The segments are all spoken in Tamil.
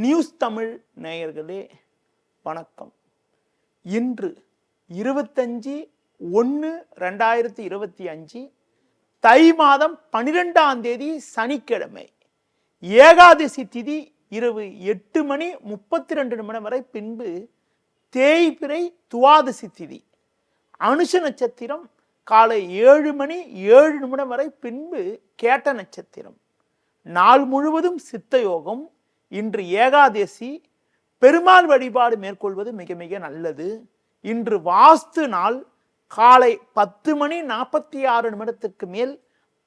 நியூஸ் தமிழ் நேயர்களே வணக்கம். இன்று 25/1/2025 தை மாதம் 12ஆம் தேதி சனிக்கிழமை. ஏகாதசி திதி இரவு 8:32 வரை, பின்பு தேய்பிறை துவாதசி திதி. அனுஷ நட்சத்திரம் காலை 7:07 வரை, பின்பு கேட்ட நட்சத்திரம். நாள் முழுவதும் சித்த யோகம். இன்று ஏகாதசி. பெருமாள் வழிபாடு மேற்கொள்வது மிக மிக நல்லது. இன்று வாஸ்து நாள். காலை 10:46 மேல்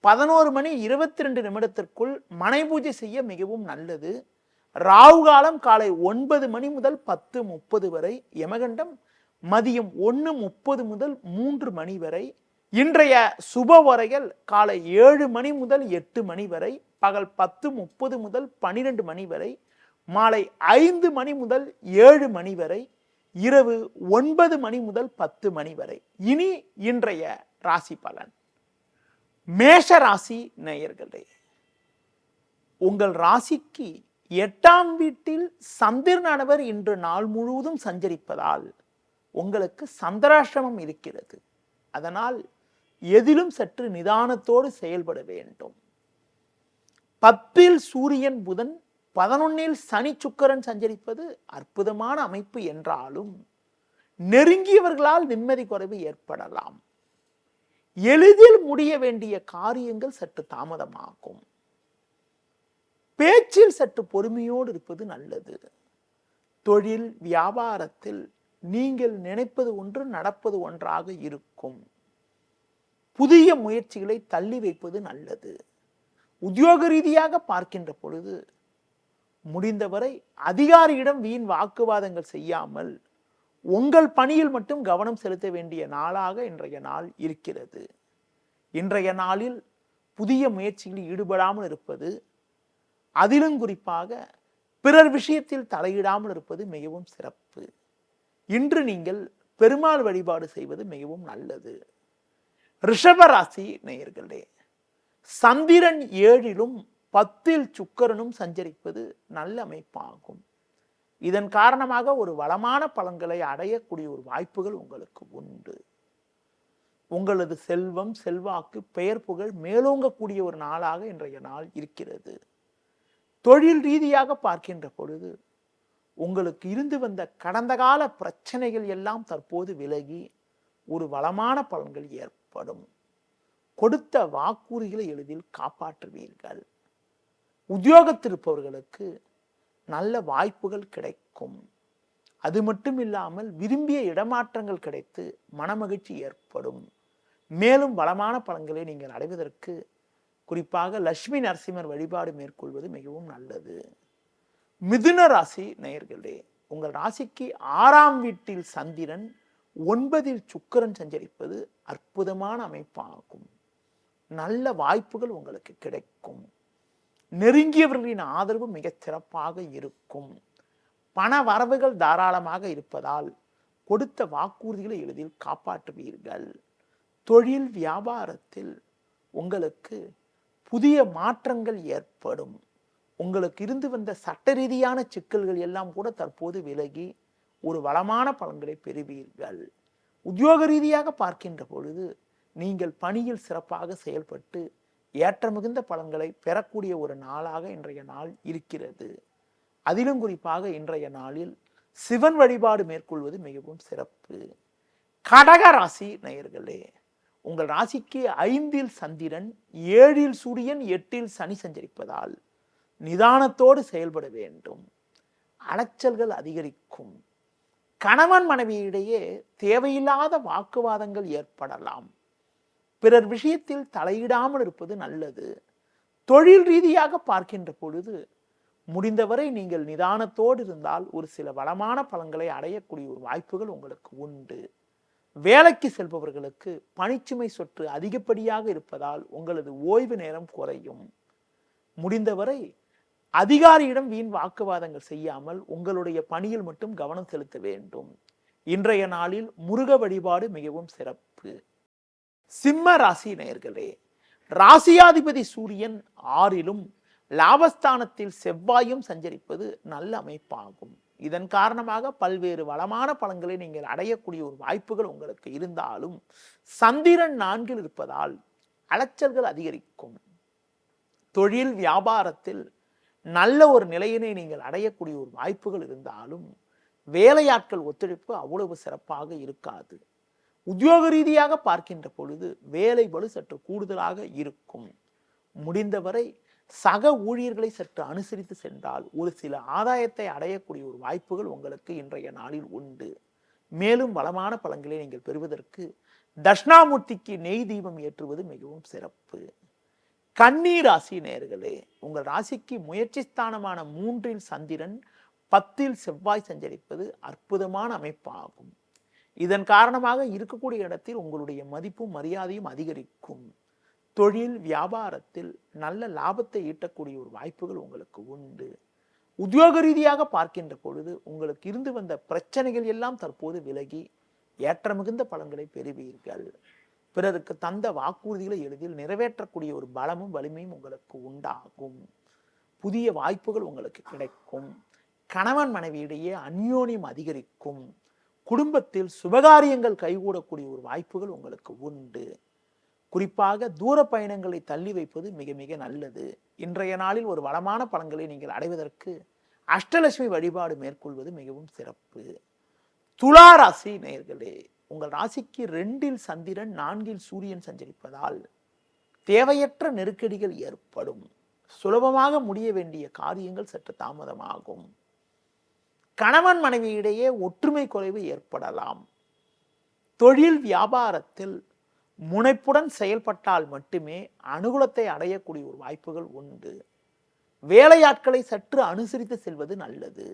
11:22 மனை பூஜை செய்ய மிகவும் நல்லது. ராகு காலம் காலை 9 முதல் 10:30 வரை. யமகண்டம் மதியம் 1:30 முதல் 3 வரை. இன்றைய சுப வரைகள் காலை 7 முதல் 8 வரை, பகல் 10:30 முதல் 12 வரை, மாலை 5 முதல் 7 வரை, இரவு 9 முதல் 10 வரை. இனி இன்றைய ராசி பலன். மேஷ ராசி நேயர்களே, உங்கள் ராசிக்கு 8ஆம் வீட்டில் சந்திரனானவர் இன்று நாள் முழுவதும் சஞ்சரிப்பதால் உங்களுக்கு சந்திராஷ்டமம் இருக்கிறது. அதனால் எதிலும் சற்று நிதானத்தோடு செயல்பட வேண்டும். 10இல் சூரியன் புதன், 11இல் சனி சுக்கிரன் சஞ்சரிப்பது அற்புதமான அமைப்பு என்றாலும் நெருங்கியவர்களால் நிம்மதி குறைவு ஏற்படலாம். எளிதில் முடிய வேண்டிய காரியங்கள் சற்று தாமதமாகும். பேச்சில் சற்று பொறுமையோடு இருப்பது நல்லது. தொழில் வியாபாரத்தில் நீங்கள் நினைப்பது ஒன்று, நடப்பது ஒன்றாக இருக்கும். புதிய முயற்சிகளை தள்ளி வைப்பது நல்லது. உத்தியோக ரீதியாக பார்க்கின்ற பொழுது முடிந்தவரை அதிகாரியிடம் வீண் வாக்குவாதங்கள் செய்யாமல் உங்கள் பணியில் மட்டும் கவனம் செலுத்த வேண்டிய நாளாக இன்றைய நாள் இருக்கிறது. இன்றைய நாளில் புதிய முயற்சிகளில் ஈடுபடாமல் இருப்பது, அதிலும் குறிப்பாக பிறர் விஷயத்தில் தலையிடாமல் இருப்பது மிகவும் சிறப்பு. இன்று நீங்கள் பெருமாள் வழிபாடு செய்வது மிகவும் நல்லது. ரிஷபராசி நேயர்களே, சந்திரன் 7லும் 10இல் சுக்கிரனும் சஞ்சரிப்பது நல்ல அமைப்பாகும். இதன் காரணமாக ஒரு வளமான பலன்களை அடையக்கூடிய ஒரு வாய்ப்புகள் உங்களுக்கு உண்டு. உங்களது செல்வம், செல்வாக்கு, பெயர் புகழ் மேலோங்கக்கூடிய ஒரு நாளாக இன்றைய நாள் இருக்கிறது. தொழில் ரீதியாக பார்க்கின்ற பொழுது உங்களுக்கு இருந்து வந்த கடந்த கால பிரச்சனைகள் எல்லாம் தற்போது விலகி ஒரு வளமான பலன்கள் ஏற்படும். கொடுத்த வாக்குறுதிகளை எளிதில் காப்பாற்றுவீர்கள். உத்தியோகத்தில் இருப்பவர்களுக்கு நல்ல வாய்ப்புகள் கிடைக்கும். அது மட்டும் இல்லாமல் விரும்பிய இடமாற்றங்கள் கிடைத்து மனமகிழ்ச்சி ஏற்படும். மேலும் வளமான பலன்களை நீங்கள் அடைவதற்கு குறிப்பாக லட்சுமி நரசிம்மர் வழிபாடு மேற்கொள்வது மிகவும் நல்லது. மிதுன ராசி நேயர்களே, உங்கள் ராசிக்கு 6ஆம் வீட்டில் சந்திரன், 9இல் சுக்கிரன் சஞ்சரிப்பது அற்புதமான அமைப்பாகும். நல்ல வாய்ப்புகள் உங்களுக்கு கிடைக்கும். நெருங்கியவர்களின் ஆதரவு மிகச் சிறப்பாக இருக்கும். பண வரவுகள் தாராளமாக இருப்பதால் கொடுத்த வாக்குறுதிகளை எளிதில் காப்பாற்றுவீர்கள். தொழில் வியாபாரத்தில் உங்களுக்கு புதிய மாற்றங்கள் ஏற்படும். உங்களுக்கு இருந்து வந்த சட்ட ரீதியான சிக்கல்கள் எல்லாம் கூட தற்போது விலகி ஒரு வளமான பலன்களை பெறுவீர்கள். உத்தியோக ரீதியாக பார்க்கின்ற பொழுது நீங்கள் பணியில் சிறப்பாக செயல்பட்டு ஏற்ற மிகுந்த பலன்களை பெறக்கூடிய ஒரு நாளாக இன்றைய நாள் இருக்கிறது. அதிலும் குறிப்பாக இன்றைய நாளில் சிவன் வழிபாடு மேற்கொள்வது மிகவும் சிறப்பு. கடக ராசி நேயர்களே, உங்கள் ராசிக்கு 5இல் சந்திரன், 7இல் சூரியன், 8இல் சனி சஞ்சரிப்பதால் நிதானத்தோடு செயல்பட வேண்டும். அலைச்சல்கள் அதிகரிக்கும். கணவன் மனைவியிடையே தேவையில்லாத வாக்குவாதங்கள் ஏற்படலாம். பிறர் விஷயத்தில் தலையிடாமல் இருப்பது நல்லது. தொழில் ரீதியாக பார்க்கின்ற பொழுது முடிந்தவரை நீங்கள் நிதானத்தோடு இருந்தால் ஒரு சில வளமான பலன்களை அடையக்கூடிய ஒரு வாய்ப்புகள் உங்களுக்கு உண்டு. வேலைக்கு செல்பவர்களுக்கு பணிச்சுமை சொற்று அதிகப்படியாக இருப்பதால் உங்களது ஓய்வு நேரம் குறையும். முடிந்தவரை அதிகாரியிடம் வீண் வாக்குவாதங்கள் செய்யாமல் உங்களுடைய பணியில் மட்டும் கவனம் செலுத்த வேண்டும். இன்றைய நாளில் முருக வழிபாடு மிகவும் சிறப்பு. சிம்ம ராசி நேயர்களே, ராசியாதிபதி சூரியன் 6லும் லாபஸ்தானத்தில் செவ்வாயும் சஞ்சரிப்பது நல்ல அமைப்பாகும். இதன் காரணமாக பல்வேறு வளமான பலன்களை நீங்கள் அடையக்கூடிய ஒரு வாய்ப்புகள் உங்களுக்கு இருந்தாலும் சந்திரன் 4 இருப்பதால் அலைச்சல்கள் அதிகரிக்கும். தொழில் வியாபாரத்தில் நல்ல ஒரு நிலையினை நீங்கள் அடையக்கூடிய ஒரு வாய்ப்புகள் இருந்தாலும் வேலையாட்கள் ஒத்துழைப்பு அவ்வளவு சிறப்பாக இருக்காது. உத்தியோக ரீதியாக பார்க்கின்ற பொழுது வேலை பளு சற்று கூடுதலாக இருக்கும். முடிந்தவரை சக ஊழியர்களை சற்று அனுசரித்து சென்றால் ஒரு சில ஆதாயத்தை அடையக்கூடிய ஒரு வாய்ப்புகள் உங்களுக்கு இன்றைய நாளில் உண்டு. மேலும் வளமான பலன்களை நீங்கள் பெறுவதற்கு தட்சிணாமூர்த்திக்கு நெய் தீபம் ஏற்றுவது மிகவும் சிறப்பு. கன்னி ராசி நேயர்களே, உங்கள் ராசிக்கு முயற்சி ஸ்தானமான 3 சந்திரன் 10 செவ்வாய் சஞ்சரிப்பது அற்புதமான அமைப்பாகும். இதன் காரணமாக இருக்கக்கூடிய இடத்தில் உங்களுடைய மதிப்பும் மரியாதையும் அதிகரிக்கும். தொழில் வியாபாரத்தில் நல்ல லாபத்தை ஈட்டக்கூடிய ஒரு வாய்ப்புகள் உங்களுக்கு உண்டு. உத்தியோக ரீதியாக பார்க்கின்ற பொழுது உங்களுக்கு இருந்து வந்த பிரச்சனைகள் எல்லாம் தற்போது விலகி ஏற்ற மிகுந்த பலன்களை பெறுவீர்கள். பிறருக்கு தந்த வாக்குறுதிகளை எளிதில் நிறைவேற்றக்கூடிய ஒரு பலமும் வலிமையும் உங்களுக்கு உண்டாகும். புதிய வாய்ப்புகள் உங்களுக்கு கிடைக்கும். கணவன் மனைவியிடையே அந்யோன்யம் அதிகரிக்கும். குடும்பத்தில் சுபகாரியங்கள் கைகூடக்கூடிய ஒரு வாய்ப்புகள் உங்களுக்கு உண்டு. குறிப்பாக தூர பயணங்களை தள்ளி வைப்பது மிக மிக நல்லது. இன்றைய நாளில் ஒரு வளமான பலன்களை நீங்கள் அடைவதற்கு அஷ்டலட்சுமி வழிபாடு மேற்கொள்வது மிகவும் சிறப்பு. துலா ராசி நேயர்களே, உங்கள் ராசிக்கு 2 சந்திரன் 4 சூரியன் சஞ்சரிப்பதால் தேவையற்ற நெருக்கடிகள் ஏற்படும். சுலபமாக முடிய வேண்டிய காரியங்கள் சற்று தாமதமாகும். கணவன் மனைவியிடையே ஒற்றுமை குறைவு ஏற்படலாம். தொழில் வியாபாரத்தில் முனைப்புடன் செயல்பட்டால் மட்டுமே அனுகூலத்தை அடையக்கூடிய ஒரு வாய்ப்புகள் உண்டு. வேலையாட்களை சற்று அனுசரித்து செல்வது நல்லது.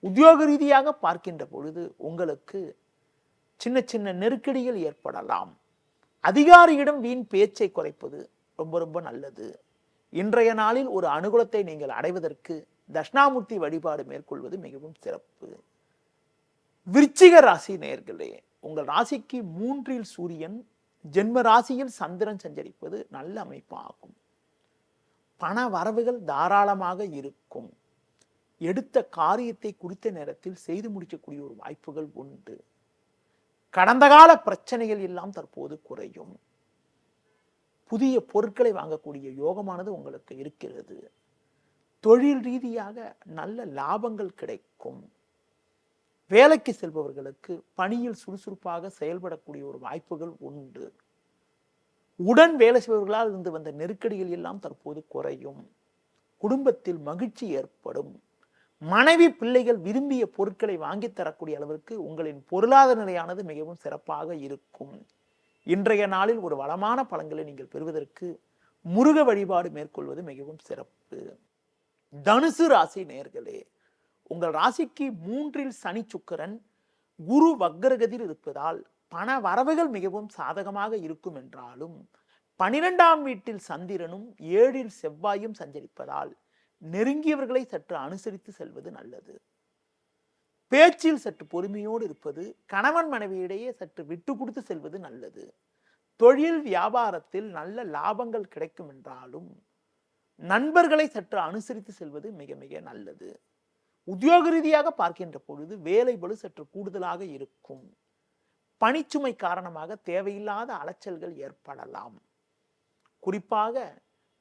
உத்தியோக ரீதியாக பார்க்கின்ற பொழுது உங்களுக்கு சின்ன சின்ன நெருக்கடிகள் ஏற்படலாம். அதிகாரியிடம் வீண் பேச்சை குறைப்பது ரொம்ப ரொம்ப நல்லது. இன்றைய நாளில் ஒரு அனுகூலத்தை நீங்கள் அடைவதற்கு தட்சிணாமூர்த்தி வழிபாடு மேற்கொள்வது மிகவும் சிறப்பு. விருச்சிக ராசி நேயர்களே, உங்கள் ராசிக்கு 3 சூரியன் ஜென்ம ராசியில் சந்திரன் சஞ்சரிப்பது நல்ல அமைப்பாகும். பண வரவுகள் தாராளமாக இருக்கும். எடுத்த காரியத்தை குறித்த நேரத்தில் செய்து முடிக்கக்கூடிய ஒரு வாய்ப்புகள் உண்டு. கடந்த கால பிரச்சனைகள் எல்லாம் தற்போது குறையும். புதிய பொருட்களை வாங்கக்கூடிய யோகமானது உங்களுக்கு இருக்கிறது. தொழில் ரீதியாக நல்ல லாபங்கள் கிடைக்கும். வேலைக்கு செல்பவர்களுக்கு பணியில் சுறுசுறுப்பாக செயல்படக்கூடிய ஒரு வாய்ப்புகள் உண்டு. உடன் வேலை செய்பவர்களால் இருந்து வந்த நெருக்கடிகள் எல்லாம் தற்போது குறையும். குடும்பத்தில் மகிழ்ச்சி ஏற்படும். மனைவி பிள்ளைகள் விரும்பிய பொருட்களை வாங்கி தரக்கூடிய அளவிற்கு உங்களின் பொருளாதார நிலையானது மிகவும் சிறப்பாக இருக்கும். இன்றைய நாளில் ஒரு வளமான பலன்களை நீங்கள் பெறுவதற்கு முருக வழிபாடு மேற்கொள்வது மிகவும் சிறப்பு. தனுசு ராசி நேயர்களே, உங்கள் ராசிக்கு 3 சனி சுக்கிரன் குரு வக்ரகதியில் இருப்பதால் பண வரவுகள் மிகவும் சாதகமாக இருக்கும் என்றாலும் 12ஆம் வீட்டில் சந்திரனும் 7 செவ்வாயும் சஞ்சரிப்பதால் நெருங்கியவர்களை சற்று அனுசரித்து செல்வது நல்லது. பேச்சில் சற்று பொறுமையோடு இருப்பது, கணவன் மனைவியிடையே சற்று விட்டு கொடுத்து செல்வது நல்லது. தொழில் வியாபாரத்தில் நல்ல லாபங்கள் கிடைக்கும் என்றாலும் நண்பர்களை சற்று அனுசரித்து செல்வது மிக மிக நல்லது. உத்தியோக ரீதியாக பார்க்கின்ற பொழுது வேலை பளு சற்று கூடுதலாக இருக்கும். பணிச்சுமை காரணமாக தேவையில்லாத அலைச்சல்கள் ஏற்படலாம். குறிப்பாக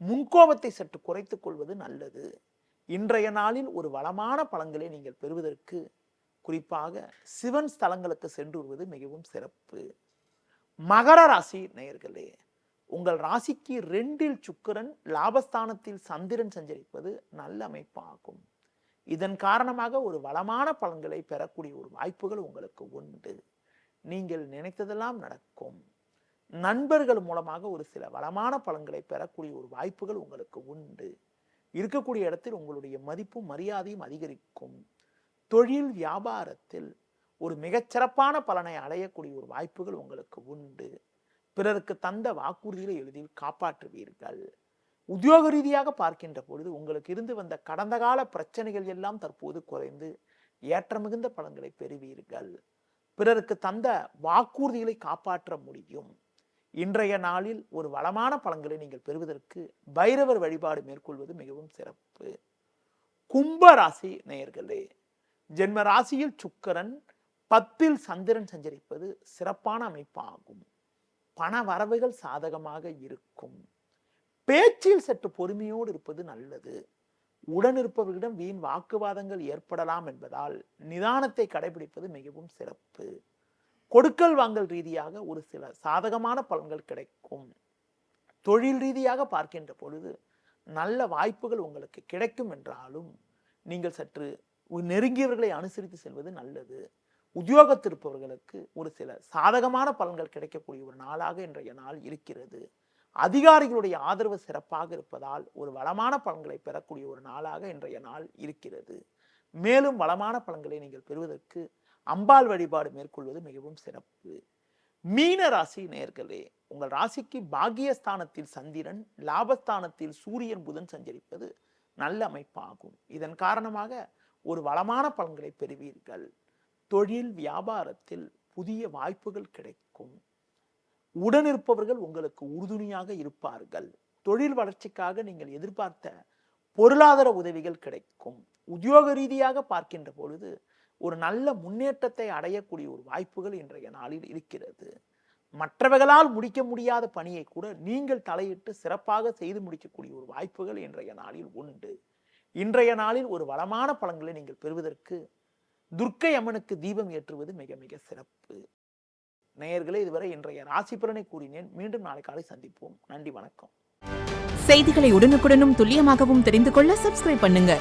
முன்கோபத்தை சற்று குறைத்துக் கொள்வது நல்லது. இன்றைய நாளில் ஒரு வளமான பலன்களை நீங்கள் பெறுவதற்கு குறிப்பாக சிவன் ஸ்தலங்களுக்கு சென்று வருவது மிகவும் சிறப்பு. மகர ராசி நேயர்களே, உங்கள் ராசிக்கு 2 சுக்கிரன் லாபஸ்தானத்தில் சந்திரன் சஞ்சரிப்பது நல்ல அமைப்பாகும். இதன் காரணமாக ஒரு வளமான பலன்களை பெறக்கூடிய ஒரு வாய்ப்புகள் உங்களுக்கு உண்டு. நீங்கள் நினைத்ததெல்லாம் நடக்கும். நண்பர்கள் மூலமாக ஒரு சில வளமான பலன்களை பெறக்கூடிய ஒரு வாய்ப்புகள் உங்களுக்கு உண்டு. இருக்கக்கூடிய இடத்தில் உங்களுடைய மதிப்பும் மரியாதையும் அதிகரிக்கும். தொழில் வியாபாரத்தில் ஒரு மிகச்சிறப்பான பலனை அடையக்கூடிய ஒரு வாய்ப்புகள் உங்களுக்கு உண்டு. பிறருக்கு தந்த வாக்குறுதிகளை எளிதில் காப்பாற்றுவீர்கள். உத்தியோக ரீதியாக பார்க்கின்ற பொழுது உங்களுக்கு இருந்து வந்த கடந்த கால பிரச்சனைகள் எல்லாம் தற்போது குறைந்து ஏற்ற மிகுந்த பலன்களை பெறுவீர்கள். பிறருக்கு தந்த வாக்குறுதிகளை காப்பாற்ற முடியும். இன்றைய நாளில் ஒரு வளமான பலன்களை நீங்கள் பெறுவதற்கு பைரவர் வழிபாடு மேற்கொள்வது மிகவும் சிறப்பு. கும்ப ராசி நேயர்களே, ஜென்ம ராசியில் சுக்கிரன் 10ல் சந்திரன் சஞ்சரிப்பது சிறப்பான அமைப்பாகும். பண வரவுகள் சாதகமாக இருக்கும். பேச்சில் சற்று பொறுமையோடு இருப்பது நல்லது. உடன் இருப்பவர்களிடம் வீண் வாக்குவாதங்கள் ஏற்படலாம் என்பதால் நிதானத்தை கடைபிடிப்பது மிகவும் சிறப்பு. கொடுக்கல் வாங்கல் ரீதியாக ஒரு சில சாதகமான பலன்கள் கிடைக்கும். தொழில் ரீதியாக பார்க்கின்ற பொழுது நல்ல வாய்ப்புகள் உங்களுக்கு கிடைக்கும் என்றாலும் நீங்கள் சற்று நெருங்கியவர்களை அனுசரித்து செல்வது நல்லது. உத்தியோகத்தில் இருப்பவர்களுக்கு ஒரு சில சாதகமான பலன்கள் கிடைக்கக்கூடிய ஒரு நாளாக இன்றைய நாள் இருக்கிறது. அதிகாரிகளுடைய ஆதரவு சிறப்பாக இருப்பதால் ஒரு வளமான பலன்களை பெறக்கூடிய ஒரு நாளாக இன்றைய நாள் இருக்கிறது. மேலும் வளமான பலன்களை நீங்கள் பெறுவதற்கு அம்பாள் வழிபாடு மேற்கொள்வது மிகவும் சிறப்பு. மீன ராசி நேயர்களே, உங்கள் ராசிக்கு பாக்கியஸ்தானத்தில் சந்திரன், லாபஸ்தானத்தில் சூரியன், புதன் சஞ்சரிப்பது நல்ல அமைப்பாகும். இதன் காரணமாக ஒரு வளமான பலன்களை பெறுவீர்கள். தொழில் வியாபாரத்தில் புதிய வாய்ப்புகள் கிடைக்கும். உடனிருப்பவர்கள் உங்களுக்கு உறுதுணையாக இருப்பார்கள். தொழில் வளர்ச்சிக்காக நீங்கள் எதிர்பார்த்த பொருளாதார உதவிகள் கிடைக்கும். உத்தியோக ரீதியாக பார்க்கின்ற பொழுது ஒரு நல்ல முன்னேற்றத்தை அடையக்கூடிய ஒரு வாய்ப்புகள் இன்றைய நாளில் இருக்கிறது. மற்றவர்களால் முடிக்க முடியாத பணியை கூட நீங்கள் தலையிட்டு சிறப்பாக செய்து முடிக்கக்கூடிய ஒரு வாய்ப்புகள் இன்றைய நாளில் உண்டு. இன்றைய நாளில் ஒரு வளமான பலன்களை நீங்கள் பெறுவதற்கு துர்க்கை அம்மனுக்கு தீபம் ஏற்றுவது மிக மிக சிறப்பு. நேயர்களே, இதுவரை இன்றைய ராசி பலனை கூறினேன். மீண்டும் நாளை காலை சந்திப்போம். நன்றி, வணக்கம். செய்திகளை உடனுக்குடனும் துல்லியமாகவும் தெரிந்து கொள்ள சப்ஸ்கிரைப் பண்ணுங்க.